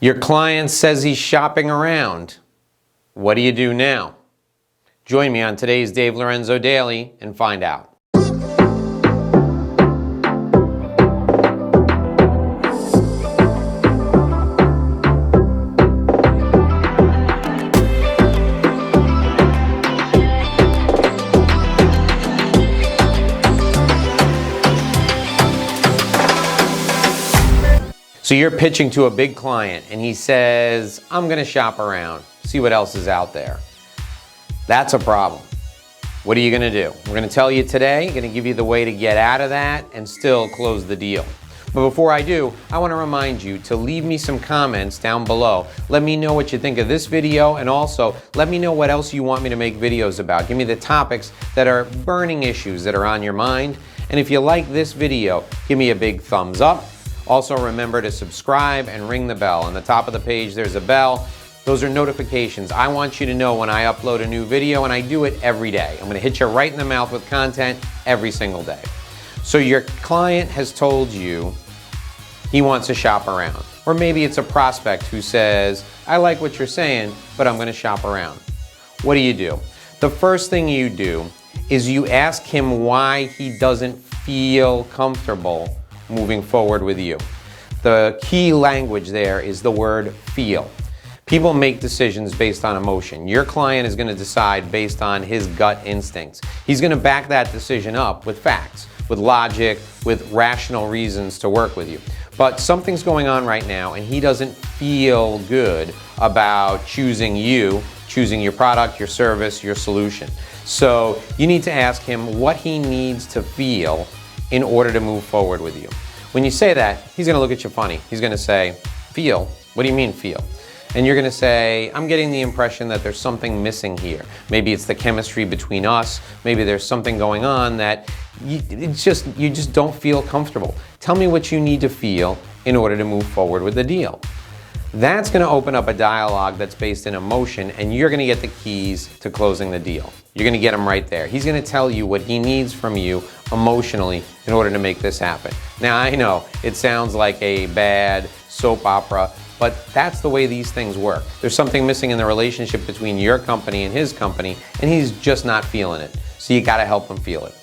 Your client says he's shopping around. What do you do now? Join me on today's Dave Lorenzo Daily and find out. So you're pitching to a big client and he says, I'm gonna shop around, see what else is out there. That's a problem. What are you gonna do? We're gonna tell you today, gonna give you the way to get out of that and still close the deal. But before I do, I wanna remind you to leave me some comments down below. Let me know what you think of this video, and also let me know what else you want me to make videos about. Give me the topics that are burning issues that are on your mind. And if you like this video, give me a big thumbs up. Also remember to subscribe and ring the bell. On the top of the page there's a bell. Those are notifications. I want you to know when I upload a new video, and I do it every day. I'm gonna hit you right in the mouth with content every single day. So your client has told you he wants to shop around. Or maybe it's a prospect who says, I like what you're saying, but I'm gonna shop around. What do? The first thing you do is you ask him why he doesn't feel comfortable moving forward with you. The key language there is the word feel. People make decisions based on emotion. Your client is going to decide based on his gut instincts. He's going to back that decision up with facts, with logic, with rational reasons to work with you. But something's going on right now and he doesn't feel good about choosing you, choosing your product, your service, your solution. So you need to ask him what he needs to feel in order to move forward with you. When you say that, he's gonna look at you funny. He's gonna say, feel? What do you mean feel? And you're gonna say, I'm getting the impression that there's something missing here. Maybe it's the chemistry between us. Maybe there's something going on that you just don't feel comfortable. Tell me what you need to feel in order to move forward with the deal. That's gonna open up a dialogue that's based in emotion, and you're gonna get the keys to closing the deal. You're gonna get him right there. He's gonna tell you what he needs from you emotionally in order to make this happen. Now I know, it sounds like a bad soap opera, but that's the way these things work. There's something missing in the relationship between your company and his company, and he's just not feeling it. So you gotta help him feel it.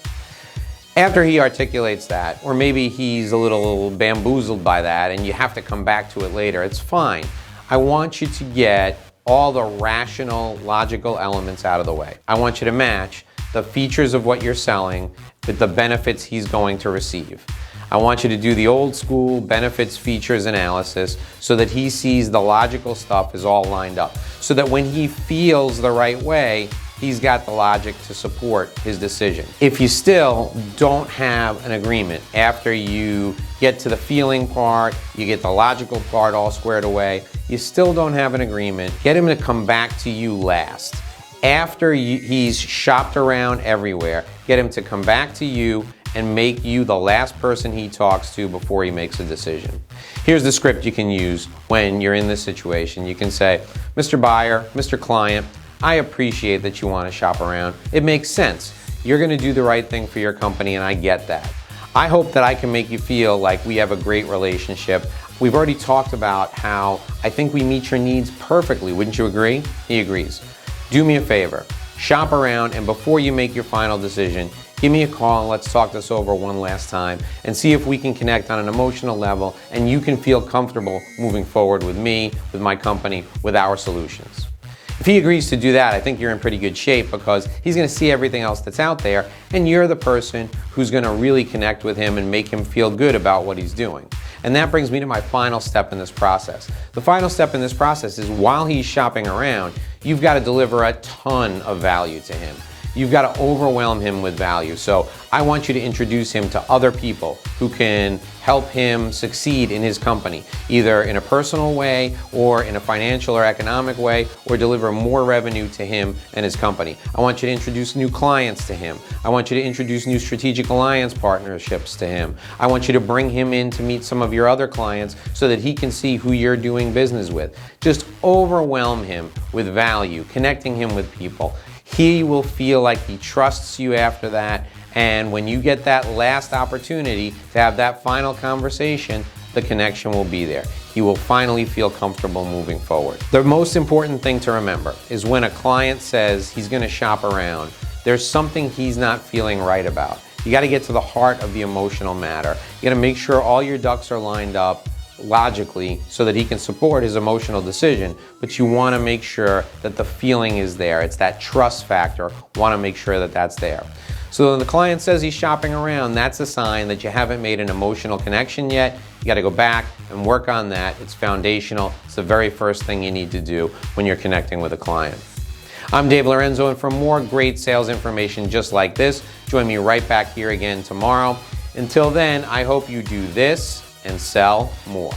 After he articulates that, or maybe he's a little bamboozled by that and you have to come back to it later, it's fine. I want you to get all the rational, logical elements out of the way. I want you to match the features of what you're selling with the benefits he's going to receive. I want you to do the old school benefits features analysis so that he sees the logical stuff is all lined up. So that when he feels the right way, he's got the logic to support his decision. If you still don't have an agreement after you get to the feeling part, you get the logical part all squared away, you still don't have an agreement, get him to come back to you last. After he's shopped around everywhere, get him to come back to you and make you the last person he talks to before he makes a decision. Here's the script you can use when you're in this situation. You can say, Mr. Buyer, Mr. Client, I appreciate that you want to shop around. It makes sense. You're going to do the right thing for your company, and I get that. I hope that I can make you feel like we have a great relationship. We've already talked about how I think we meet your needs perfectly. Wouldn't you agree? He agrees. Do me a favor. Shop around, and before you make your final decision, give me a call and let's talk this over one last time and see if we can connect on an emotional level and you can feel comfortable moving forward with me, with my company, with our solutions. If he agrees to do that, I think you're in pretty good shape because he's going to see everything else that's out there, and you're the person who's going to really connect with him and make him feel good about what he's doing. And that brings me to my final step in this process. The final step in this process is while he's shopping around, you've got to deliver a ton of value to him. You've got to overwhelm him with value. So I want you to introduce him to other people who can help him succeed in his company, either in a personal way or in a financial or economic way, or deliver more revenue to him and his company. I want you to introduce new clients to him. I want you to introduce new strategic alliance partnerships to him. I want you to bring him in to meet some of your other clients so that he can see who you're doing business with. Just overwhelm him with value, connecting him with people. He will feel like he trusts you after that, and when you get that last opportunity to have that final conversation, the connection will be there. He he will finally feel comfortable moving forward. The most important thing to remember is when a client says he's going to shop around, there's something he's not feeling right about. You got to get to the heart of the emotional matter. You got to make sure all your ducks are lined up logically so that he can support his emotional decision, but you want to make sure that the feeling is there. It's that trust factor. Want to make sure that that's there. So when the client says he's shopping around, that's a sign that you haven't made an emotional connection yet. You got to go back and work on that. It's foundational. It's the very first thing you need to do when you're connecting with a client. I'm Dave Lorenzo, and for more great sales information just like this, join me right back here again tomorrow. Until then, I hope you do this and sell more.